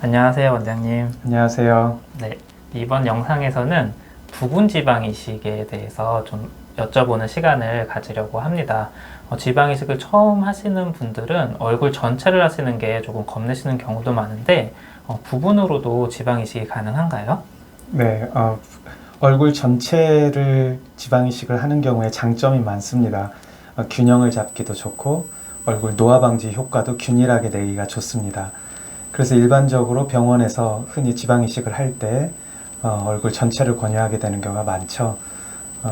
안녕하세요, 원장님. 안녕하세요. 네, 이번 영상에서는 부분 지방 이식에 대해서 좀 여쭤보는 시간을 가지려고 합니다. 지방 이식을 처음 하시는 분들은 얼굴 전체를 하시는 게 조금 겁내시는 경우도 많은데 부분으로도 지방 이식이 가능한가요? 네, 얼굴 전체를 지방 이식을 하는 경우에 장점이 많습니다. 균형을 잡기도 좋고 얼굴 노화 방지 효과도 균일하게 내기가 좋습니다. 그래서 일반적으로 병원에서 흔히 지방 이식을 할 때 얼굴 전체를 권유하게 되는 경우가 많죠.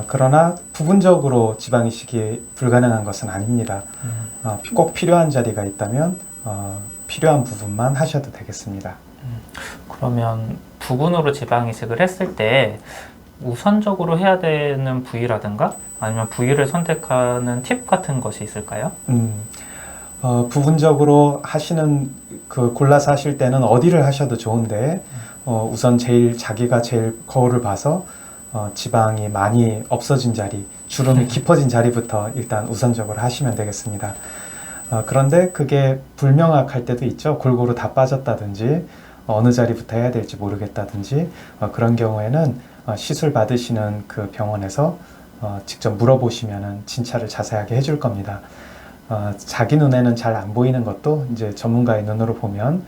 그러나 부분적으로 지방 이식이 불가능한 것은 아닙니다. 꼭 필요한 자리가 있다면 필요한 부분만 하셔도 되겠습니다. 그러면 부분으로 지방 이식을 했을 때 우선적으로 해야 되는 부위라든가 아니면 부위를 선택하는 팁 같은 것이 있을까요? 부분적으로 하시는 골라서 하실 때는 어디를 하셔도 좋은데 우선 자기가 제일 거울을 봐서 지방이 많이 없어진 자리, 주름이 깊어진 자리부터 일단 우선적으로 하시면 되겠습니다. 그런데 그게 불명확할 때도 있죠. 골고루 다 빠졌다든지 어느 자리부터 해야 될지 모르겠다든지 그런 경우에는 시술 받으시는 그 병원에서 직접 물어보시면은 진찰을 자세하게 해줄 겁니다. 자기 눈에는 잘 안 보이는 것도 이제 전문가의 눈으로 보면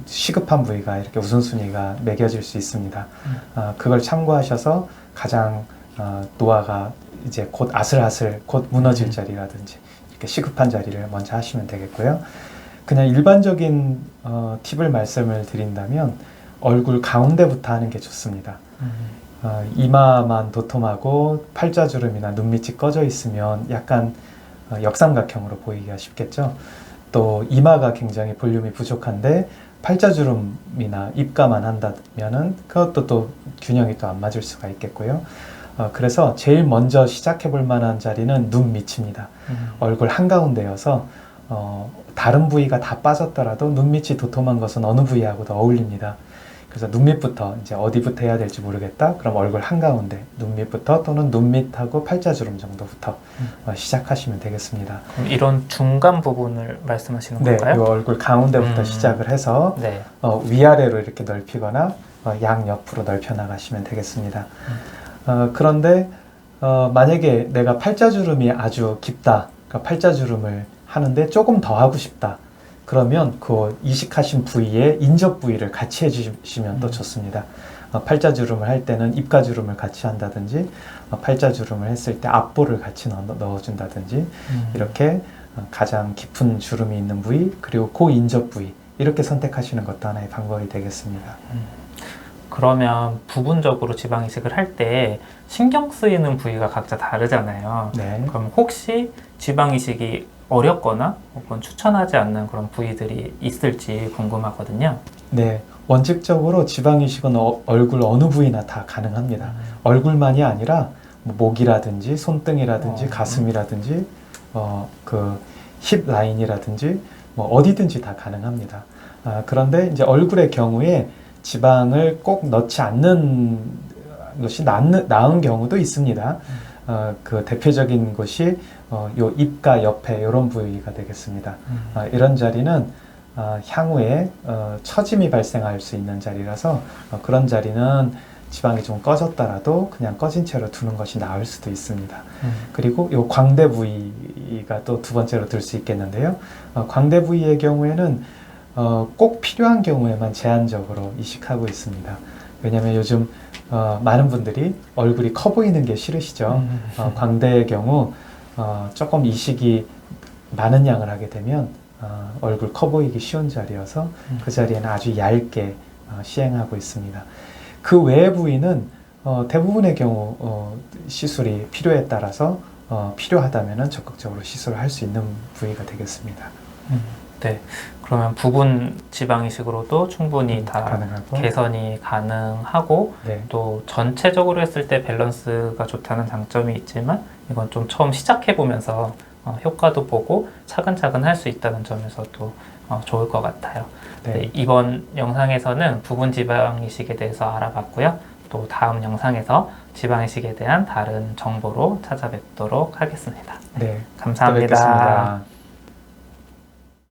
시급한 부위가 이렇게 우선순위가 매겨질 수 있습니다. 그걸 참고하셔서 가장 노화가 이제 곧 아슬아슬 곧 무너질 자리라든지 이렇게 시급한 자리를 먼저 하시면 되겠고요. 그냥 일반적인 팁을 말씀을 드린다면 얼굴 가운데부터 하는 게 좋습니다. 이마만 도톰하고 팔자주름이나 눈 밑이 꺼져 있으면 약간 역삼각형으로 보이기가 쉽겠죠. 또 이마가 굉장히 볼륨이 부족한데 팔자주름이나 입가만 한다면은 그것도 또 균형이 또 안 맞을 수가 있겠고요. 그래서 제일 먼저 시작해 볼 만한 자리는 눈 밑입니다. 얼굴 한가운데여서 다른 부위가 다 빠졌더라도 눈 밑이 도톰한 것은 어느 부위하고도 어울립니다. 그래서 눈 밑부터 이제 어디부터 해야 될지 모르겠다. 그럼 얼굴 한가운데 눈 밑부터 또는 눈 밑하고 팔자주름 정도부터 시작하시면 되겠습니다. 그럼 이런 중간 부분을 말씀하시는 네, 건가요? 이 얼굴 가운데부터 시작을 해서 네. 위아래로 이렇게 넓히거나 양옆으로 넓혀 나가시면 되겠습니다. 그런데 만약에 내가 팔자주름이 아주 깊다, 그러니까 팔자주름을 하는데 조금 더 하고 싶다. 그러면 그 이식하신 부위에 인접 부위를 같이 해주시면 또 좋습니다. 팔자주름을 할 때는 입가주름을 같이 한다든지 팔자주름을 했을 때 앞볼을 같이 넣어준다든지 이렇게 가장 깊은 주름이 있는 부위 그리고 고인접 부위 이렇게 선택하시는 것도 하나의 방법이 되겠습니다. 그러면 부분적으로 지방 이식을 할 때 신경 쓰이는 부위가 각자 다르잖아요. 네. 그럼 혹시 지방 이식이 어렵거나 혹은 추천하지 않는 그런 부위들이 있을지 궁금하거든요. 네, 원칙적으로 지방 이식은 얼굴 어느 부위나 다 가능합니다. 얼굴만이 아니라 뭐 목이라든지 손등이라든지 가슴이라든지 그 힙 라인이라든지 뭐 어디든지 다 가능합니다. 그런데 이제 얼굴의 경우에 지방을 꼭 넣지 않는 것이 나은 경우도 있습니다. 그 대표적인 곳이 요 입가 옆에 이런 부위가 되겠습니다. 이런 자리는 향후에 처짐이 발생할 수 있는 자리라서 그런 자리는 지방이 좀 꺼졌더라도 그냥 꺼진 채로 두는 것이 나을 수도 있습니다. 그리고 요 광대 부위가 또 두 번째로 들 수 있겠는데요. 광대 부위의 경우에는 꼭 필요한 경우에만 제한적으로 이식하고 있습니다. 왜냐하면 요즘 많은 분들이 얼굴이 커 보이는 게 싫으시죠. 광대의 경우 조금 이식이 많은 양을 하게 되면 얼굴 커 보이기 쉬운 자리여서 그 자리에는 아주 얇게 시행하고 있습니다. 그 외의 부위는 대부분의 경우 시술이 필요에 따라서 필요하다면 적극적으로 시술을 할 수 있는 부위가 되겠습니다. 네. 그러면 부분 지방 이식으로도 충분히 다 가능하고 개선이 가능하고 네. 또 전체적으로 했을 때 밸런스가 좋다는 장점이 있지만 이건 좀 처음 시작해 보면서 효과도 보고 차근차근 할 수 있다는 점에서도 좋을 것 같아요. 네. 네, 이번 영상에서는 부분 지방 이식에 대해서 알아봤고요. 또 다음 영상에서 지방 이식에 대한 다른 정보로 찾아뵙도록 하겠습니다. 네. 감사합니다. 또 뵙겠습니다.